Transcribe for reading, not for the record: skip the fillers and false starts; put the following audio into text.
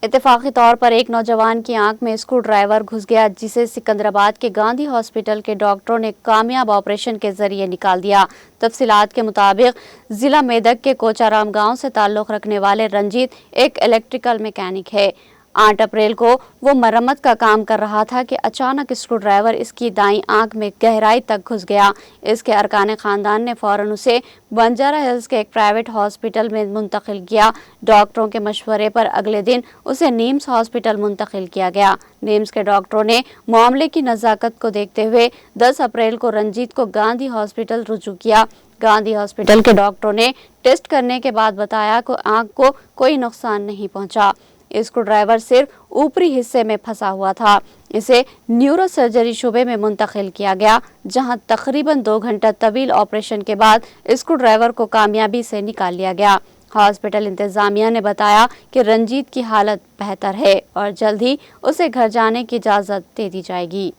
اتفاقی طور پر ایک نوجوان کی آنکھ میں اسکرو ڈرائیور گھس گیا، جسے سکندرآباد کے گاندھی ہاسپٹل کے ڈاکٹروں نے کامیاب آپریشن کے ذریعے نکال دیا۔ تفصیلات کے مطابق ضلع میدک کے کوچارام گاؤں سے تعلق رکھنے والے رنجیت ایک الیکٹریکل میکینک ہے۔ 8 اپریل کو وہ مرمت کا کام کر رہا تھا کہ اچانک اسکرو ڈرائیور اس کی دائیں آنکھ میں گہرائی تک گھس گیا۔ اس کے ارکان خاندان نے فوراً اسے بنجارہ ہلز کے ایک پرائیویٹ ہاسپٹل میں منتقل کیا۔ ڈاکٹروں کے مشورے پر اگلے دن اسے نیمز ہاسپٹل منتقل کیا گیا۔ نیمز کے ڈاکٹروں نے معاملے کی نزاکت کو دیکھتے ہوئے 10 اپریل کو رنجیت کو گاندھی ہاسپٹل رجوع کیا۔ گاندھی ہاسپٹل کے ڈاکٹروں نے ٹیسٹ کرنے کے بعد بتایا کہ آنکھ کو کوئی نقصان نہیں پہنچا۔ اسکرو ڈرائیور صرف اوپری حصے میں پھنسا ہوا تھا۔ اسے نیورو سرجری شعبے میں منتقل کیا گیا، جہاں تقریباً 2 گھنٹہ طویل آپریشن کے بعد اسکرو ڈرائیور کو کامیابی سے نکال لیا گیا۔ ہاسپٹل انتظامیہ نے بتایا کہ رنجیت کی حالت بہتر ہے اور جلد ہی اسے گھر جانے کی اجازت دے دی جائے گی۔